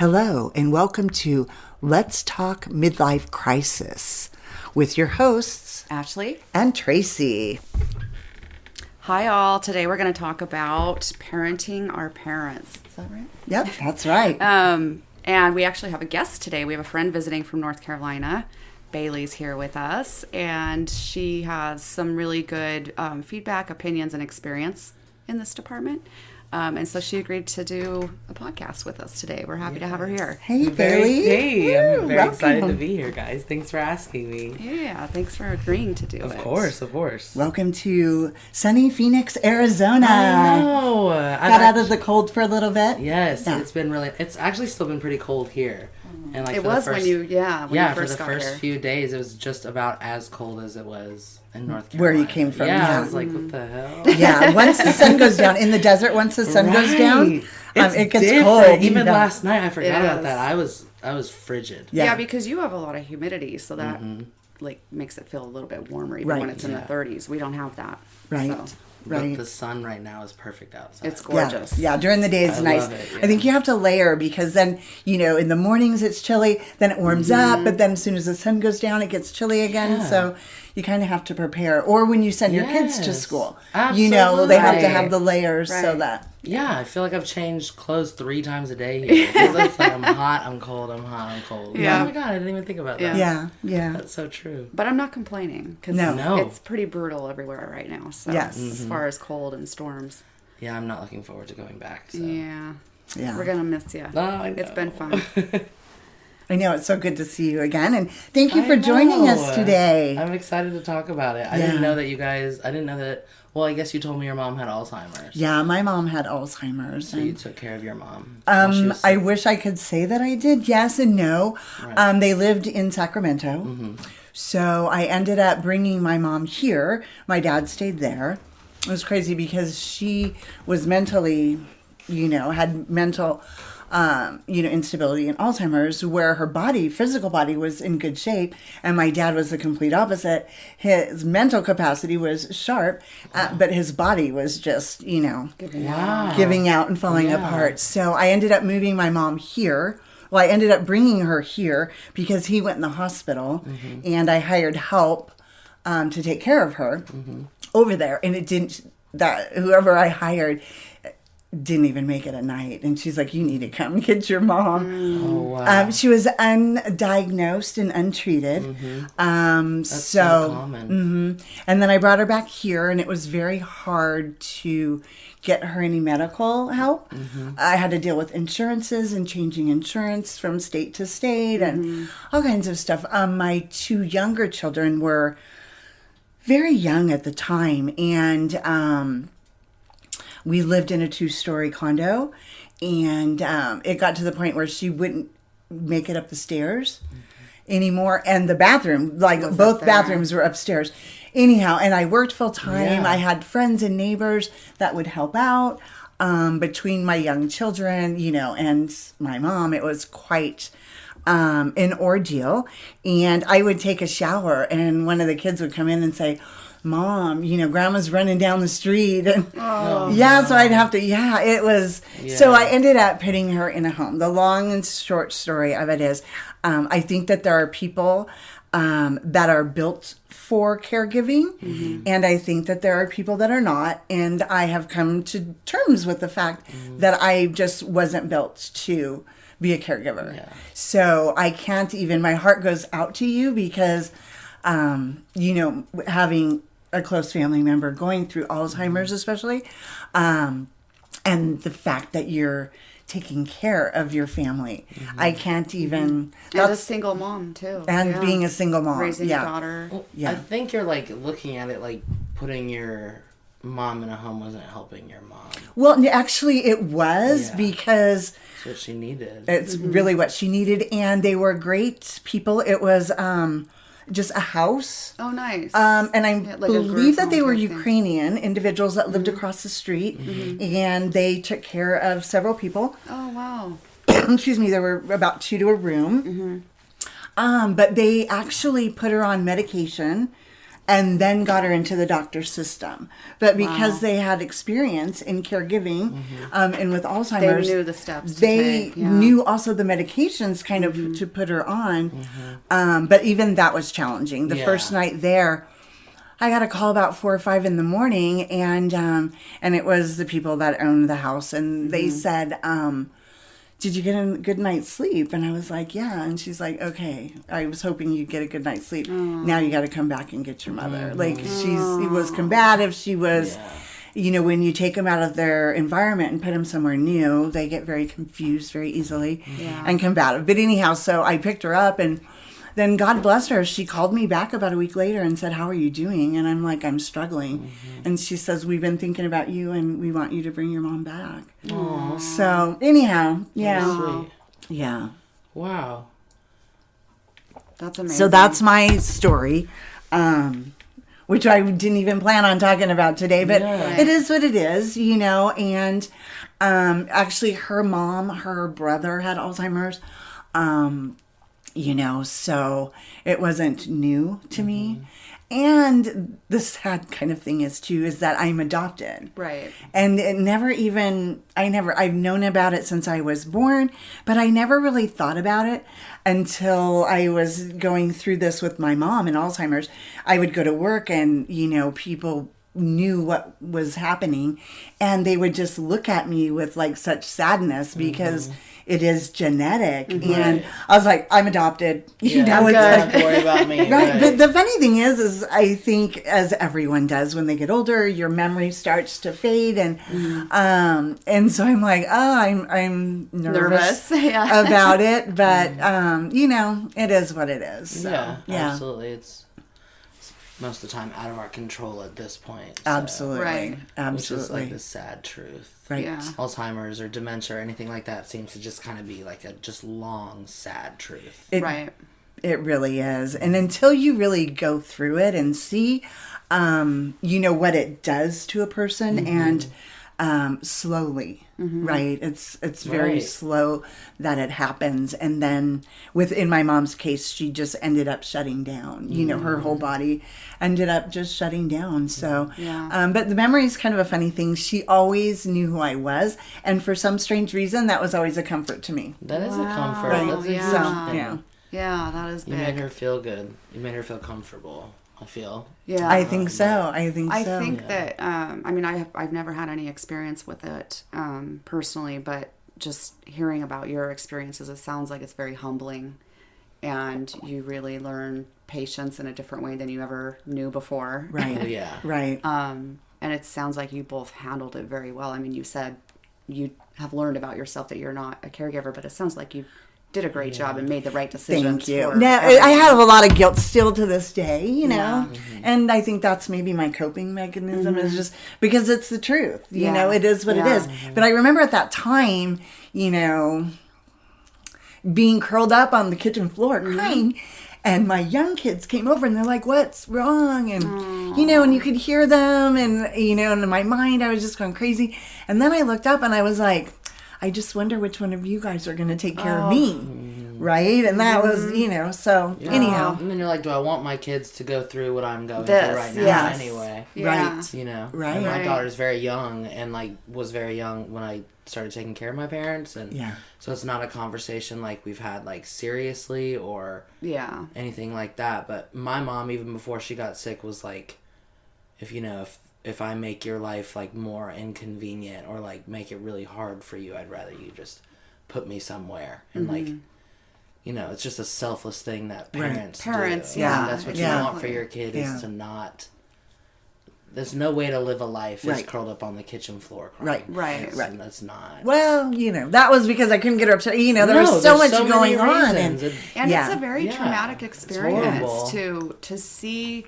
Hello, and welcome to Let's Talk Midlife Crisis with your hosts, Ashley and Tracy. Hi, all. Today we're going to talk about parenting our parents. Is that right? Yep, that's right. And we actually have a guest today. We have a friend visiting from North Carolina. Bailey's here with us, and she has some really good feedback, opinions, and experience in this department. And so she agreed to do a podcast with us today. We're happy to have her here. Hey, Bailey. Hey, I'm very welcome. excited to be here, guys. Thanks for asking me. Yeah, thanks for agreeing to do it. Of course. Welcome to sunny Phoenix, Arizona. I know. Got out of the cold for a little bit? Yes, Yeah. it's actually still been pretty cold here. And It was when you first got for the first here. few days, it was just about as cold as it was in North Carolina. Where you came from, yeah. I was like, what the hell? Yeah, once the sun goes down, in the desert, once the sun goes down, it gets different. cold. Even last night, I forgot It about is. that. I was frigid. Yeah, because you have a lot of humidity, so that makes it feel a little bit warmer even Right. when it's in the 30s. We don't have that. Right. So Right. The sun right now is perfect outside. it's gorgeous. Yeah, during the day it's I nice. love it, yeah. I think you have to layer because then, in the mornings it's chilly, then it warms up, but then as soon as the sun goes down, it gets chilly again. Yeah. So you kind of have to prepare. Or when you send your kids to Yes. school, Absolutely. they have to have the layers so Right. that. Yeah, I feel like I've changed clothes 3 times a day here. It's like I'm hot, I'm cold, I'm hot, I'm cold. Yeah. Oh my god, I didn't even think about that. Yeah. That's so true. But I'm not complaining because No. it's pretty brutal everywhere right now. So Yes. as far as cold and storms. Yeah, I'm not looking forward to going back. So. Yeah. Yeah. We're going to miss you. No, I know. It's been fun. I know, it's so good to see you again. And thank you I for joining us know. today. I'm excited to talk about it. I Yeah. didn't know that, well, I guess you told me your mom had Alzheimer's. Yeah, my mom had Alzheimer's. So and- you took care of your mom. while she was I sick. wish I could say that I did. Yes and no. Right. They lived in Sacramento. So I ended up bringing my mom here. My dad stayed there. It was crazy because she was mentally, had mental, instability and Alzheimer's, where her physical body was in good shape. And my dad was the complete opposite. His mental capacity was sharp, but his body was just, Wow. giving out and falling Yeah. apart. So I ended up moving my mom here. Well, I ended up bringing her here because he went in the hospital, and I hired help to take care of her over there. And whoever I hired didn't even make it at night. And she's like, you need to come get your mom. Oh, wow. She was undiagnosed and untreated. That's so common. And then I brought her back here, and it was very hard to get her any medical help. I had to deal with insurances and changing insurance from state to state and all kinds of stuff. My 2 younger children were very young at the time, and we lived in a 2-story condo, and it got to the point where she wouldn't make it up the stairs anymore. And the bathroom, both bathrooms were upstairs. Anyhow, and I worked full time. Yeah. I had friends and neighbors that would help out between my young children, and my mom. It was quite an ordeal. And I would take a shower, and one of the kids would come in and say, Mom, Grandma's running down the street. And so I'd have to, it was. Yeah. So I ended up putting her in a home. The long and short story of it is, I think that there are people that are built for caregiving, and I think that there are people that are not. And I have come to terms with the fact that I just wasn't built to be a caregiver. Yeah. So I can't even, my heart goes out to you because, having a close family member going through Alzheimer's especially, and the fact that you're taking care of your family. I can't even... And a single mom, too. And being a single mom. Raising a daughter. Well, Yeah. I think you're looking at it like putting your mom in a home wasn't helping your mom. Well, actually it was because... That's what she needed. It's really what she needed, and they were great people. It was just a house. Oh, nice. And I Yeah, like a believe group that they home were type thing. Ukrainian individuals that lived across the street, and they took care of several people. Oh, wow. Excuse me, there were about 2 to a room. But they actually put her on medication and then got her into the doctor's system. But because they had experience in caregiving and with Alzheimer's, They knew the steps to they take, yeah. knew also the medications kind of to put her on. But even that was challenging. The first night there, I got a call about 4 or 5 in the morning, and it was the people that owned the house, and they said, did you get a good night's sleep? And I was like, yeah. And she's like, okay, I was hoping you'd get a good night's sleep. Now you got to come back and get your mother. Like, she was combative. She was, you know, when you take them out of their environment and put them somewhere new, they get very confused very easily and combative. But anyhow, so I picked her up, and then God bless her, she called me back about a week later and said, how are you doing? And I'm like, I'm struggling. And she says, we've been thinking about you, and we want you to bring your mom back. Aww. So anyhow, Sweet. Yeah. Wow. That's amazing. So that's my story, which I didn't even plan on talking about today, but it is what it is, you know. And actually her brother had Alzheimer's, you know, so it wasn't new to me. And the sad kind of thing is that I'm adopted. Right. And it I've known about it since I was born, but I never really thought about it until I was going through this with my mom and Alzheimer's. I would go to work, and, you know, people knew what was happening, and they would just look at me with like such sadness because it is genetic. And I was like, I'm adopted. You know, it's like, don't worry about me. right. But the funny thing is I think, as everyone does when they get older, your memory starts to fade, and so I'm like, I'm nervous about it, but you know, it is what it is. So, yeah, absolutely. It's most of the time out of our control at this point. So. Absolutely. Right. Absolutely. Which is like the sad truth. Right. Yeah. Alzheimer's or dementia or anything like that seems to just kind of be like a just long, sad truth. It really is. And until you really go through it and see, you know, what it does to a person, and slowly, right? It's very slow that it happens. And then in my mom's case, she just ended up shutting down. You know, her whole body ended up just shutting down. So, but the memory is kind of a funny thing. She always knew who I was. And for some strange reason, that was always a comfort to me. That is a comfort. Right. That's So, yeah, that is big. You made her feel good. You made her feel comfortable, I feel. Yeah. I think so. I think that, I mean, I've never had any experience with it personally, but just hearing about your experiences, it sounds like it's very humbling, and you really learn patience in a different way than you ever knew before. Right. Yeah. Right. And it sounds like you both handled it very well. I mean, you said you have learned about yourself that you're not a caregiver, but it sounds like you did a great job and made the right decisions. Thank you. For now, everyone. I have a lot of guilt still to this day, you know, and I think that's maybe my coping mechanism is just because it's the truth, you know, it is what it is. But I remember at that time, you know, being curled up on the kitchen floor crying, and my young kids came over and they're like, what's wrong? And, you know, and you could hear them, and, you know, and in my mind, I was just going crazy. And then I looked up and I was like, I just wonder which one of you guys are going to take care of me. Right? And that was, you know, so anyhow. And then you're like, do I want my kids to go through what I'm going through right now anyway? Right. You know? Right. And my daughter's very young, and like was very young when I started taking care of my parents, and so it's not a conversation like we've had like seriously or anything like that. But my mom, even before she got sick, was like, if I make your life like more inconvenient or like make it really hard for you, I'd rather you just put me somewhere. And like, you know, it's just a selfless thing that parents do. And that's what you want for your kid is to not. There's no way to live a life is curled up on the kitchen floor crying. Right. And that's not. Well, you know, that was because I couldn't get her upset. You know, there was so much going on. And it's a very traumatic experience to see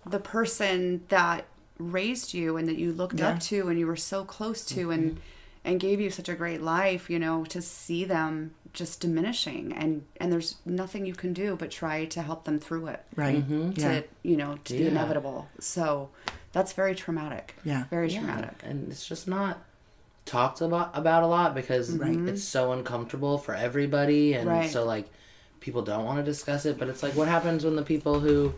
the person that raised you and that you looked up to and you were so close to and gave you such a great life, you know, to see them just diminishing, and there's nothing you can do but try to help them through it. Right. To the inevitable. So that's very traumatic. Yeah. Very traumatic. And it's just not talked about a lot because it's so uncomfortable for everybody, and so like people don't want to discuss it. But it's like, what happens when the people who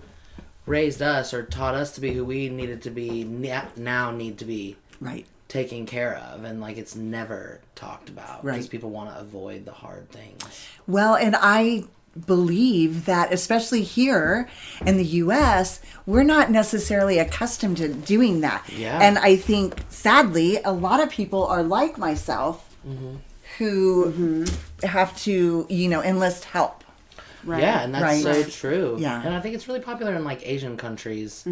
raised us or taught us to be who we needed to be now need to be taken care of, and like it's never talked about because people want to avoid the hard things. Well, and I believe that especially here in the US, we're not necessarily accustomed to doing that. And I think sadly a lot of people are like myself who have to, you know, enlist help. Yeah, and that's so true. And I think it's really popular in like Asian countries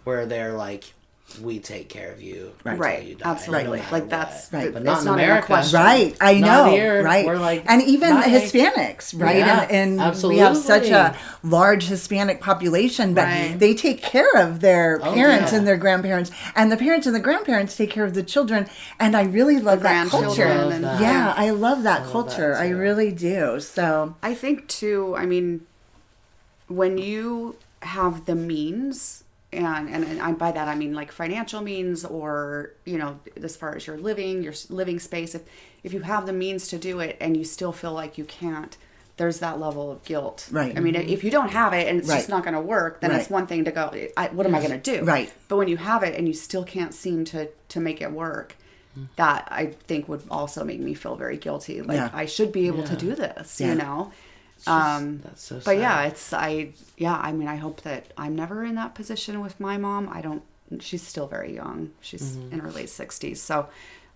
where they're like, we take care of you until you die. Absolutely. No like that's but not in America. I know. Here, we're like, and even Hispanics, and we have such a large Hispanic population, but they take care of their parents and their grandparents, and the parents and the grandparents take care of the children, and I really love that culture. I love that culture. I really do. So I think too, I mean, when you have the means, and by that I mean like financial means, or you know, as far as your living space, if you have the means to do it and you still feel like you can't, there's that level of guilt. I mean, if you don't have it and it's just not going to work, then it's one thing to go, what am I going to do? But when you have it and you still can't seem to make it work, that I think would also make me feel very guilty. Like I should be able to do this, you know. That's so sad. But I mean, I hope that I'm never in that position with my mom. She's still very young. She's in her late 60s. So,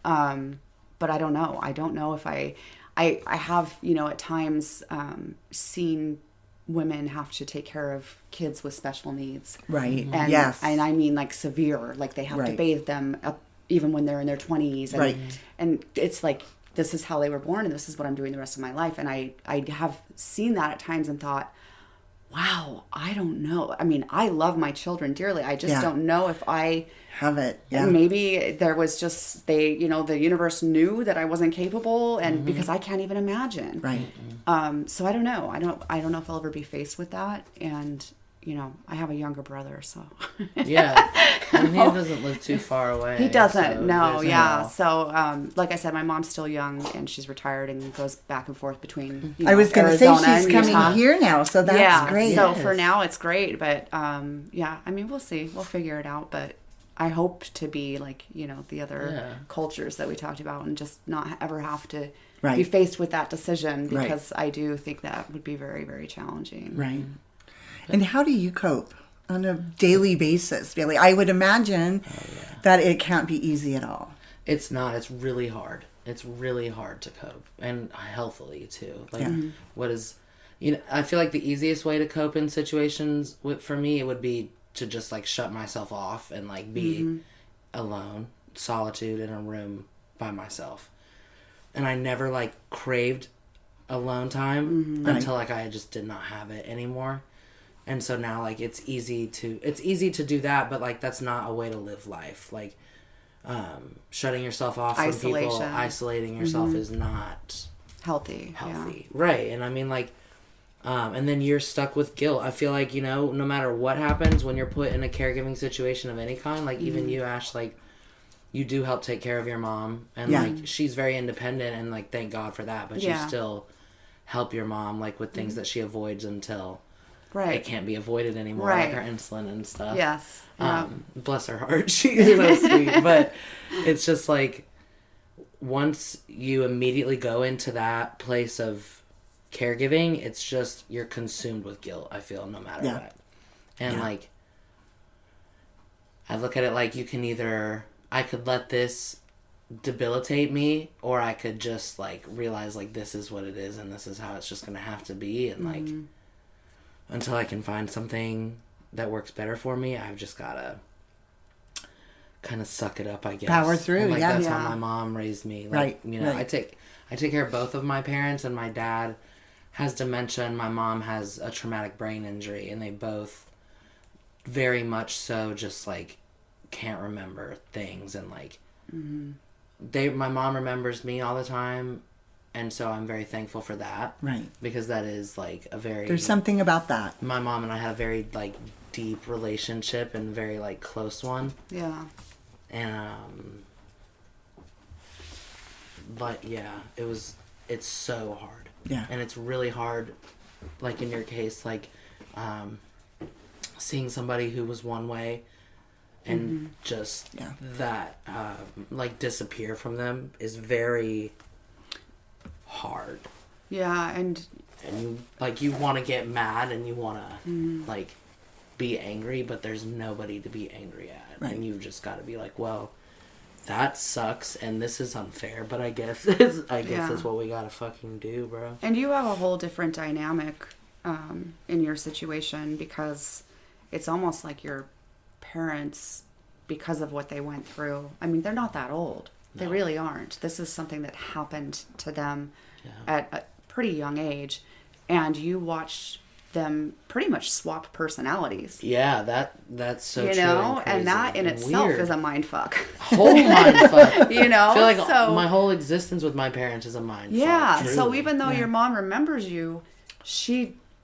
but I don't know. I don't know if I have, you know, at times, seen women have to take care of kids with special needs. And, and I mean like severe, like they have to bathe them up even when they're in their 20s. And, and it's like, this is how they were born and this is what I'm doing the rest of my life. And I have seen that at times and thought, wow, I don't know. I mean, I love my children dearly. I just don't know if I have it. Maybe there was just, the universe knew that I wasn't capable, and because I can't even imagine. So I don't know. I don't know if I'll ever be faced with that. And you know, I have a younger brother, so. And he doesn't live too far away. He doesn't, no. So, like I said, my mom's still young, and she's retired and goes back and forth between, I was going to say, she's coming here now, so that's great. So for now, it's great, but, I mean, we'll see. We'll figure it out, but I hope to be like, you know, the other cultures that we talked about and just not ever have to be faced with that decision, because I do think that would be very, very challenging. And how do you cope on a daily basis, Bailey? I would imagine that it can't be easy at all. It's not. It's really hard. It's really hard to cope, and healthily too. Like, what is, you know, I feel like the easiest way to cope in situations for me, it would be to just like shut myself off and like be alone, solitude in a room by myself. And I never like craved alone time until like I just did not have it anymore. And so now, like, it's easy to do that, but, like, that's not a way to live life. Like, shutting yourself off from people, isolating yourself is not healthy. Right. And I mean, like, and then you're stuck with guilt. I feel like, you know, no matter what happens when you're put in a caregiving situation of any kind, like, even you, Ash, like, you do help take care of your mom. And, like, she's very independent, and, like, thank God for that. But you still help your mom, like, with things that she avoids until... it can't be avoided anymore, like her insulin and stuff. Bless her heart, she's so sweet. But it's just like, once you immediately go into that place of caregiving, it's just, you're consumed with guilt, I feel, no matter what. And like, I look at it like, you can either, I could let this debilitate me, or I could just like realize like, this is what it is and this is how it's just gonna have to be, and like, until I can find something that works better for me, I've just gotta kind of suck it up, I guess. Power through, and, like, that's how my mom raised me. Like, you know, I take care of both of my parents, and my dad has dementia, and my mom has a traumatic brain injury, and they both very much so just like can't remember things, and like my mom remembers me all the time. And so I'm very thankful for that. Because that is like a very... There's something about that. My mom and I had a very like deep relationship, and very like close one. And but yeah, it's so hard. And it's really hard, like in your case, like seeing somebody who was one way and just that like disappear from them is very hard. Yeah, and you like, you want to get mad and you want to like be angry, but there's nobody to be angry at, and you just got to be like, well, that sucks and this is unfair, but I guess it's what we gotta fucking do, bro. And you have a whole different dynamic in your situation, because it's almost like your parents, because of what they went through, I mean, they're not that old. They really aren't. This is something that happened to them at a pretty young age, and you watched them pretty much swap personalities. Yeah, that's so true. You know, and that in itself weird. Is a mind fuck. Whole mind fuck. You know, I feel like my whole existence with my parents is a mind fuck. Yeah, so even though your mom remembers you,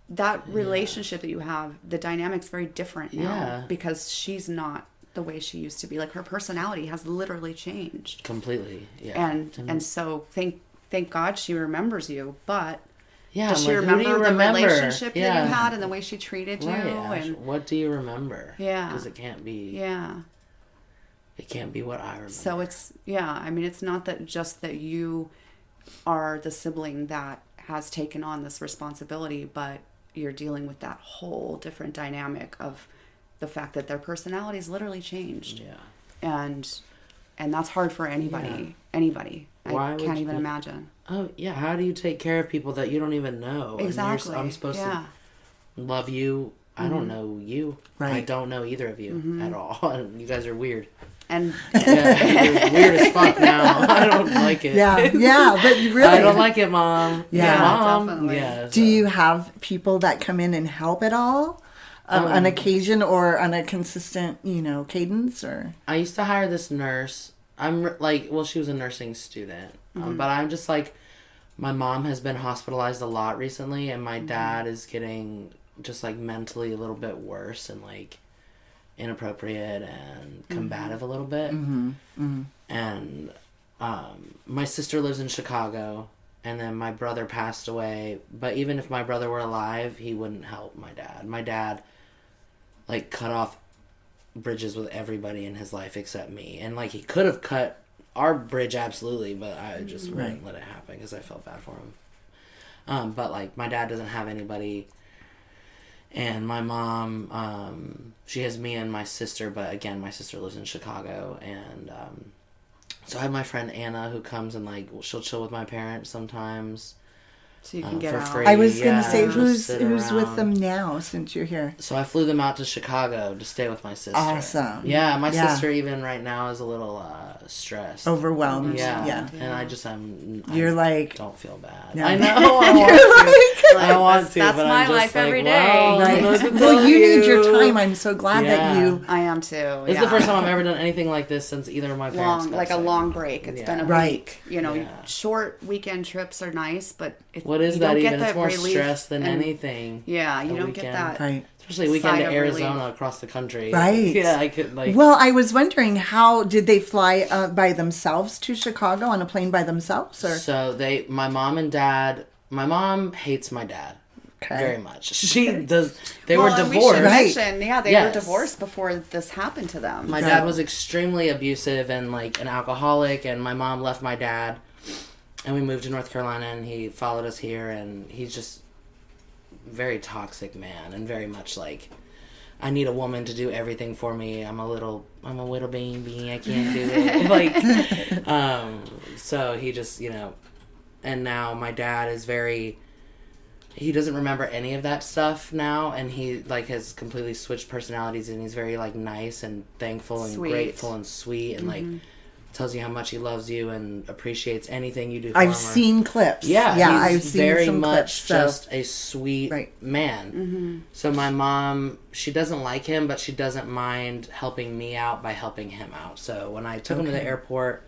that relationship that you have, the dynamic's very different now because she's not the way she used to be. Like, her personality has literally changed completely. Yeah, and so thank God she remembers you, but. Yeah, does she remember the relationship that you had and the way she treated you? Right, and what do you remember? Yeah. Because it can't be... Yeah. It can't be what I remember. So it's... Yeah, I mean, it's not that just that you are the sibling that has taken on this responsibility, but you're dealing with that whole different dynamic of the fact that their personalities literally changed. Yeah. And that's hard for anybody. Yeah. Anybody. Why I can't even imagine. Oh, yeah. How do you take care of people that you don't even know? Exactly. I'm supposed to love you. I don't know you. Right. I don't know either of you at all. You guys are weird. And you're weird as fuck now. I don't like it. Yeah, but really. I don't like it, Mom. Yeah, Mom. definitely. Yeah, Do you have people that come in and help at all? On occasion or on a consistent, cadence? Or I used to hire this nurse. She was a nursing student. But I'm just like, my mom has been hospitalized a lot recently, and my dad is getting just like mentally a little bit worse and like inappropriate and combative a little bit. And my sister lives in Chicago, and then my brother passed away. But even if my brother were alive, he wouldn't help my dad. My dad like cut off bridges with everybody in his life except me, and like he could have cut our bridge absolutely, but I just wouldn't let it happen because I felt bad for him. But like, my dad doesn't have anybody, and my mom, she has me and my sister, but again, my sister lives in Chicago, and so I have my friend Anna who comes and like she'll chill with my parents sometimes. So you can get out. I was going to say, who's with them now since you're here? So I flew them out to Chicago to stay with my sister. Awesome. Yeah, my sister even right now is a little stressed. Overwhelmed. Yeah. And I just, you're like... don't feel bad. No. I know. I want to. That's but my I'm just life like, every day. Well, Right. Well, you need your time. I'm so glad that you... I am too. This is the first time I've ever done anything like this since either of my parents got sick. A long break. It's been a week. Right. Short weekend trips are nice, but what is that even? It's more stress than anything. Yeah, you don't get that. Right. Especially a weekend to Arizona across the country. Right. Yeah, I could like... Well, I was wondering, how did they fly by themselves to Chicago on a plane by themselves? Or? So my mom and dad... My mom hates my dad. Okay. Very much. She does... They were divorced. Right. They were divorced before this happened to them. My dad was extremely abusive and like an alcoholic, and my mom left my dad, and we moved to North Carolina, and he followed us here, and he's just very toxic man, and very much like, I need a woman to do everything for me. I'm a little baby. I can't do it. Like, so he just, and now my dad is he doesn't remember any of that stuff now, and he like has completely switched personalities, and he's very like nice and thankful and grateful and sweet, and like tells you how much he loves you and appreciates anything you do for him. I've seen clips. Yeah, I've seen very some much clips, just a sweet man. Mm-hmm. So my mom, she doesn't like him, but she doesn't mind helping me out by helping him out. So when I took him to the airport,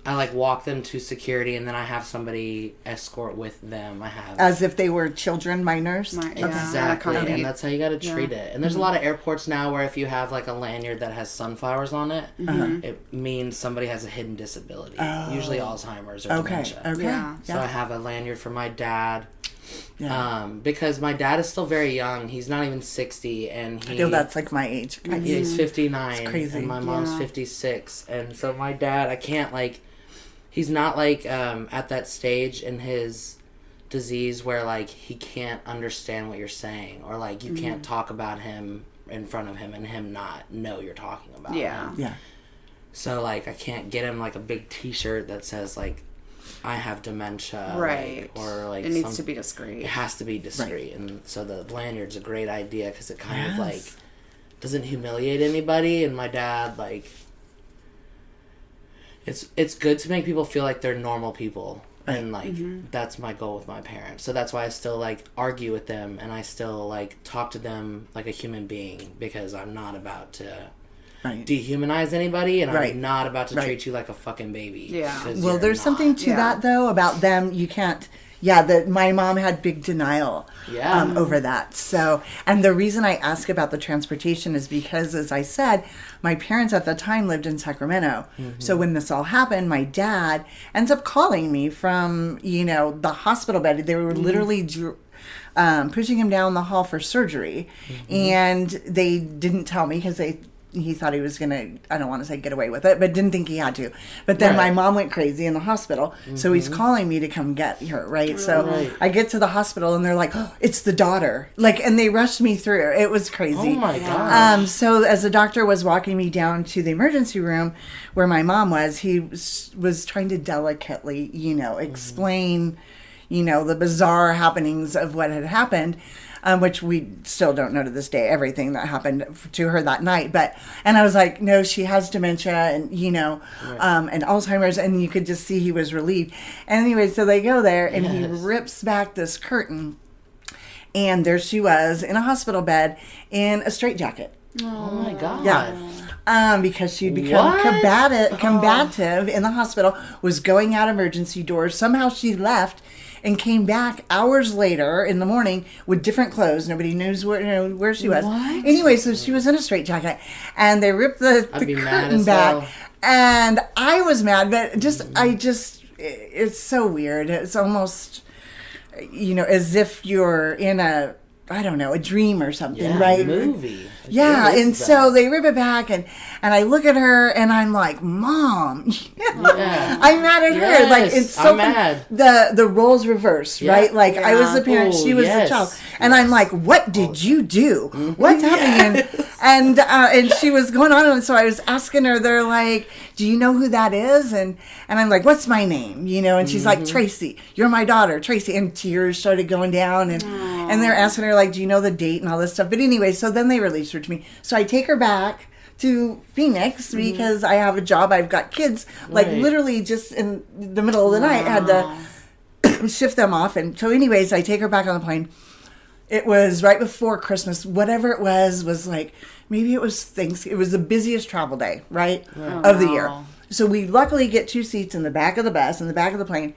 I like walk them to security, and then I have somebody escort with them. As if they were children, minors. Exactly, and that's how you got to treat it. And there's a lot of airports now where if you have like a lanyard that has sunflowers on it, it means somebody has a hidden disability, usually Alzheimer's or dementia. Okay. Yeah. So I have a lanyard for my dad. Yeah. Because my dad is still very young. He's not even 60, and I know that's like my age. He's 59, it's crazy. And my mom's 56, and so my dad, I can't like. He's not like at that stage in his disease where like he can't understand what you're saying, or like you can't talk about him in front of him and him not know you're talking about him. Yeah. So like I can't get him like a big T-shirt that says like I have dementia, right? Like, or like it needs to be discreet. It has to be discreet, right. And so the lanyard's a great idea because it kind of like doesn't humiliate anybody. And my dad like it's good to make people feel like they're normal people. And, like, that's my goal with my parents. So that's why I still, like, argue with them. And I still, like, talk to them like a human being. Because I'm not about to dehumanize anybody. And I'm not about to treat you like a fucking baby. Yeah. Well, there's something to that, though, about them. You can't... my mom had big denial over that. So, and the reason I ask about the transportation is because, as I said, my parents at the time lived in Sacramento. So when this all happened, my dad ends up calling me from, the hospital bed. They were literally pushing him down the hall for surgery. And they didn't tell me because he thought he was going to, I don't want to say get away with it, but didn't think he had to. But then my mom went crazy in the hospital, so he's calling me to come get her, right? So I get to the hospital, and they're like, oh, it's the daughter. Like, and they rushed me through. It was crazy. Oh, my God. So as the doctor was walking me down to the emergency room where my mom was, he was trying to delicately, explain, the bizarre happenings of what had happened. Which we still don't know to this day, everything that happened to her that night. And I was like, no, she has dementia and, and Alzheimer's. And you could just see he was relieved. Anyway, so they go there and he rips back this curtain. And there she was in a hospital bed in a straitjacket. Oh, my God. Yeah. Because she'd become combative in the hospital, was going out emergency doors. Somehow she left and came back hours later in the morning with different clothes. Nobody knows where she was. What? Anyway, so she was in a straitjacket, and they ripped the curtain back. And I was mad, but it's so weird. It's almost, as if you're in a dream or something, right? A movie. So they rip it back, and I look at her, and I'm like, Mom, I'm mad at her. Like, it's so mad. The roles reversed, right? Like, I was the parent, she was the child. And I'm like, what did you do? What's happening? And she was going on, and so I was asking her, they're like, do you know who that is? And I'm like, what's my name? And she's like, Tracy, you're my daughter, Tracy. And tears started going down, and they're asking her, like, do you know the date and all this stuff? But anyway, so then they released her to me. So I take her back to Phoenix because I have a job. I've got kids, like literally just in the middle of the night, I had to shift them off. And so anyways, I take her back on the plane. It was right before Christmas. Whatever it was like, maybe it was Thanksgiving. It was the busiest travel day, right, of the year. So we luckily get 2 seats in the back of the bus, in the back of the plane.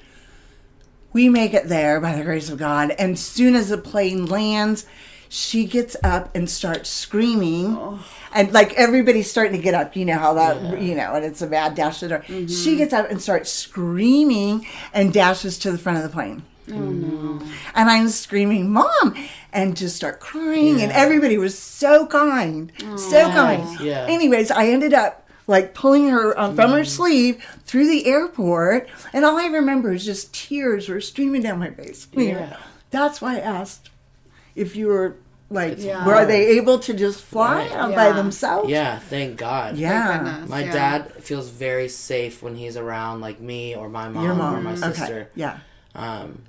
We make it there by the grace of God. And soon as the plane lands, she gets up and starts screaming. And like everybody's starting to get up. You know how that, and it's a bad dash to the door. She gets up and starts screaming and dashes to the front of the plane. Oh, no. And I'm screaming, Mom! And just start crying. And everybody was so kind. So kind. Yeah. Anyways, I ended up like pulling her from her sleeve through the airport. And all I remember is just tears were streaming down my face. Yeah. That's why I asked if you were like, were they able to just fly by themselves? Yeah, thank God. Yeah. My dad feels very safe when he's around like me or my mom or my sister. Okay. Yeah.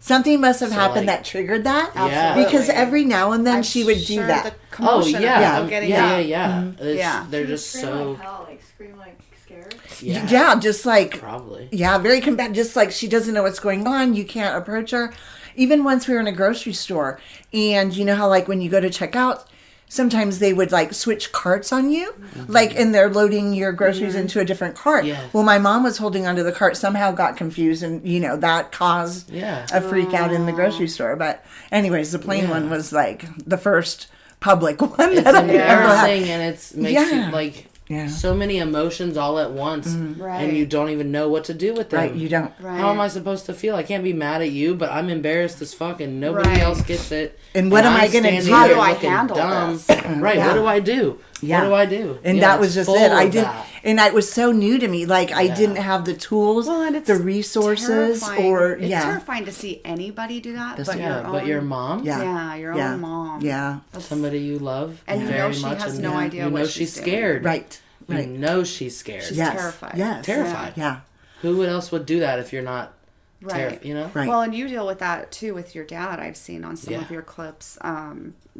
Something must have happened that triggered that. Yeah. Because every now and then she would do that. The commotion of getting out. They're just so... Like how? Like scream like scared? Yeah, just like... Probably. Yeah, very combative. Just like she doesn't know what's going on. You can't approach her. Even once we were in a grocery store, and you know how like when you go to check out, sometimes they would like switch carts on you, like, and they're loading your groceries into a different cart. Yes. Well, my mom was holding onto the cart, somehow got confused, and that caused a freak out in the grocery store. But anyways, the plane one was like the first public one it's that I ever had. and it makes you like so many emotions all at once, Right. and you don't even know what to do with them. Right, you don't. Right. How am I supposed to feel? I can't be mad at you, but I'm embarrassed as fuck, and nobody else gets it. And what am I going to standing do? How do there I looking handle dumb. this? Right, what do I do? Yeah. What do I do? And Yeah, that was it's just full it. I of did, that. and it was so new to me. Like I didn't have the tools, Well, and it's the resources, terrifying. It's terrifying to see anybody do that, But your mom? Your own mom. Yeah. Somebody you love And you very know she much, has and no idea you what know she's she's scared. Right. You know she's scared. She's Yes. terrified. Yes. Terrified. Yeah. Who else would do that if you're not Right. terrified? You know? Right. Well, and you deal with that too with your dad. I've seen on some Yeah. of your clips,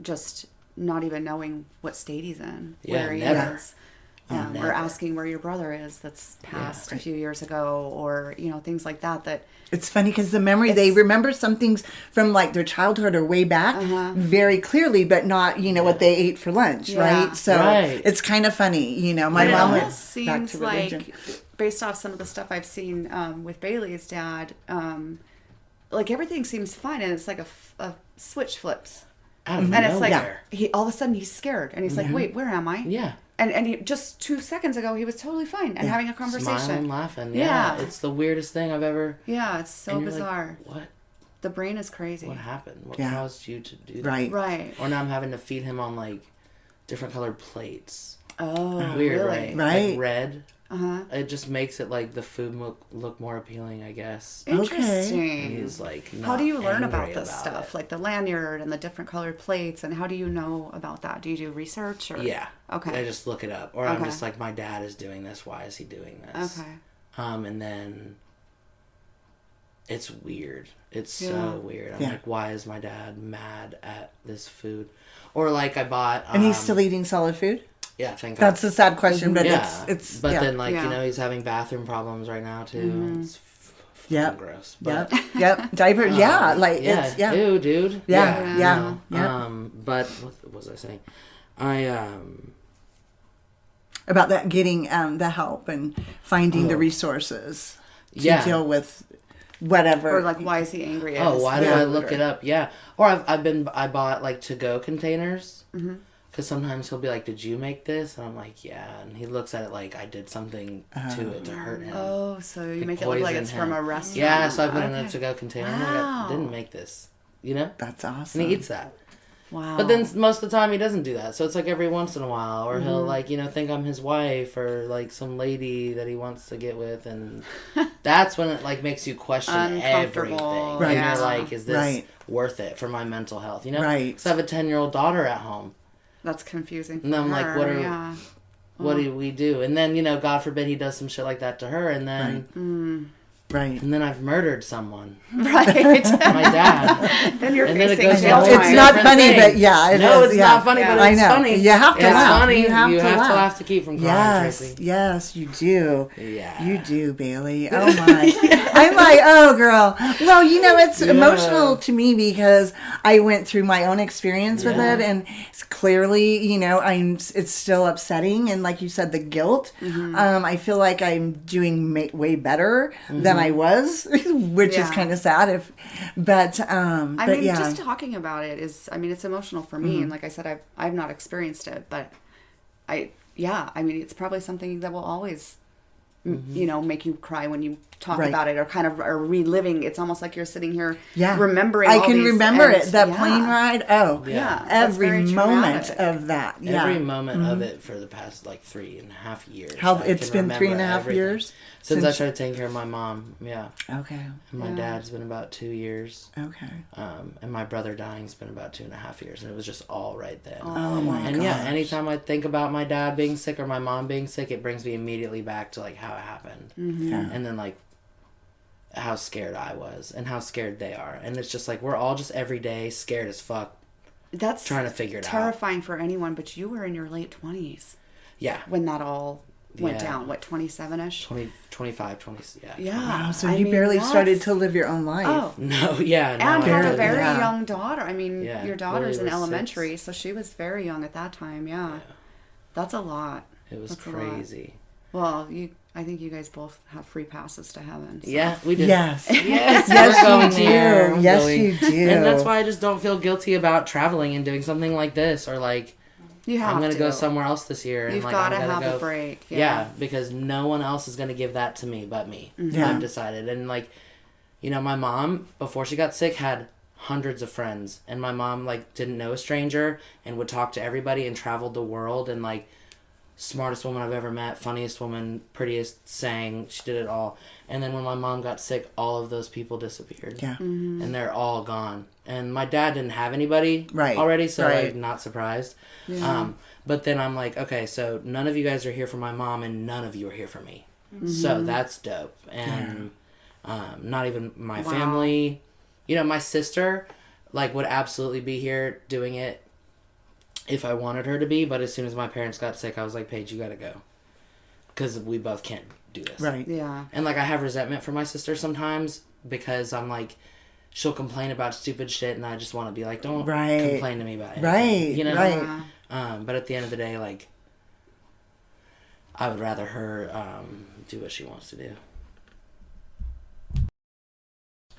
just not even knowing what state he's in, Yeah, where he never. is. Never. Or asking where your brother is that's passed a few years ago, or things like that. It's funny because the memory, they remember some things from like their childhood or way back very clearly, but not, what they ate for lunch, right? So it's kind of funny, my mom went back to religion. Like, based off some of the stuff I've seen with Bailey's dad, like everything seems fine, and it's like a switch flips. Out of And it's like, nowhere. all of a sudden he's scared, and he's like, wait, where am I? Yeah. And he, just 2 seconds ago, he was totally fine and having a conversation. Smiling, laughing. Yeah. It's the weirdest thing I've ever... Yeah, it's so and you're bizarre. Like, what? The brain is crazy. What happened? What caused you to do that? Right. Right. Or now I'm having to feed him on, like, different colored plates. Oh, Weird, really? Right. Like red. It just makes it, like, the food look more appealing, I guess. Interesting. And he's, like, not How do you learn about angry this about stuff? it. Like the lanyard and the different colored plates, and how do you know about that? Do you do research? Or? Yeah. Okay. I just look it up. Or I'm just like, my dad is doing this. Why is he doing this? Okay. And then it's weird. It's so weird. I'm like, why is my dad mad at this food? Or like I bought... And he's still eating solid food? Yeah, thank God. That's a sad question, but it's But then, like, he's having bathroom problems right now, too. It's fucking gross. But, Yep. Diapers, it's, Ew, dude. Yeah. But, what was I saying? About that, getting the help and finding the resources to deal with whatever. Or like, why is he angry at Oh, his why do food? I look it up? Yeah. Or I bought, like, to-go containers. Because sometimes he'll be like, did you make this? And I'm like, yeah. And he looks at it like I did something to it to hurt him. Oh, so you make it look like it's from a restaurant. Yeah, so I put it in a to-go container. I'm like, I didn't make this. You know? That's awesome. And he eats that. Wow. But then most of the time he doesn't do that. So it's like every once in a while. Or he'll like, think I'm his wife or like some lady that he wants to get with. And that's when it like makes you question everything. Right. And you're like, is this worth it for my mental health? You know? Right. Because I have a 10-year-old daughter at home. That's confusing. And I'm like, what do we do? And then, God forbid he does some shit like that to her. And then... Right. And then I've murdered someone. Right. My dad. Then you're And then it facing goes jail into time. It's not funny, thing. but yeah. No, is, it's not funny, but I it's know. funny. You have to It's laugh. funny. You have to laugh to keep from crying, Tracy. Yes, you do. Yeah. You do, Bailey. Oh my. I'm like, oh girl. Well, it's emotional to me because I went through my own experience with it, and it's clearly, it's still upsetting, and like you said, the guilt. I feel like I'm doing way better than I was, which is kind of sad. But just talking about it is, it's emotional for me, and like I said, I've not experienced it, but it's probably something that will always, make you cry when you talk about it, or kind of are reliving. It's almost like you're sitting here remembering. I can remember it. That plane ride. Oh, every that's moment of that. Yeah. Every moment of it for the past 3.5 years. How it's been 3.5 years since I started taking care of my mom. Yeah. Okay. And my dad's been about 2 years. Okay. And my brother dying's been about 2.5 years, and it was just all right then. Oh my god. And anytime I think about my dad being sick or my mom being sick, it brings me immediately back to how it happened. Yeah. And then how scared I was and how scared they are. And it's just we're all just every day scared as fuck. That's trying to figure it out. Terrifying for anyone, but you were in your late 20s. Yeah. When that all went down. What, 27-ish? 25, 20, yeah. Yeah. Wow, so you barely started to live your own life. Oh. No, yeah. And you have a very Yeah. young daughter. Your daughter's Lily in was elementary, 6. so she was very young at that time, yeah. That's a lot. It was That's crazy. Well, I think you guys both have free passes to heaven. So. Yeah, we do. Yes. Yes, Yes, we're going you do. there. We're Yes, going. you do. And that's why I just don't feel guilty about traveling and doing something like this, or I'm going to go somewhere else this year. You've got to have a break. Yeah, because no one else is going to give that to me but me. I've decided. And like, you know, my mom, before she got sick, had hundreds of friends. And my mom, like, didn't know a stranger and would talk to everybody and traveled the world. And, like, smartest woman I've ever met, funniest woman, prettiest, sang. She did it all. And then when my mom got sick, all of those people disappeared. Yeah. Mm-hmm. And they're all gone. And my dad didn't have anybody already, so like not surprised. Yeah. But then I'm like, okay, so none of you guys are here for my mom and none of you are here for me. Mm-hmm. So that's dope. And not even my family. You know, my sister like would absolutely be here doing it if I wanted her to be, but as soon as my parents got sick, I was like, Paige, you gotta go. Because we both can't do this. Right. Yeah. And, like, I have resentment for my sister sometimes because I'm like, she'll complain about stupid shit and I just want to be like, don't complain to me about it. Right. You know? Right. But at the end of the day, like, I would rather her do what she wants to do.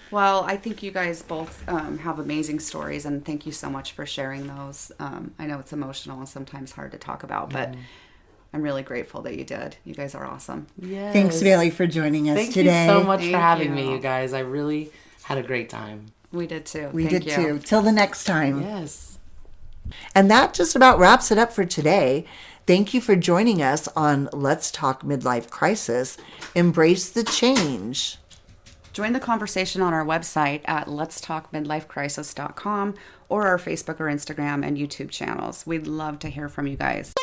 Well, I think you guys both have amazing stories, and thank you so much for sharing those. I know it's emotional and sometimes hard to talk about, but I'm really grateful that you did. You guys are awesome. Yes. Thanks, Bailey, for joining us today. Thank you so much for having me, you guys. I really had a great time. We did too. We did too. Till the next time. Yes. And that just about wraps it up for today. Thank you for joining us on Let's Talk Midlife Crisis. Embrace the change. Join the conversation on our website at letstalkmidlifecrisis.com or our Facebook or Instagram and YouTube channels. We'd love to hear from you guys.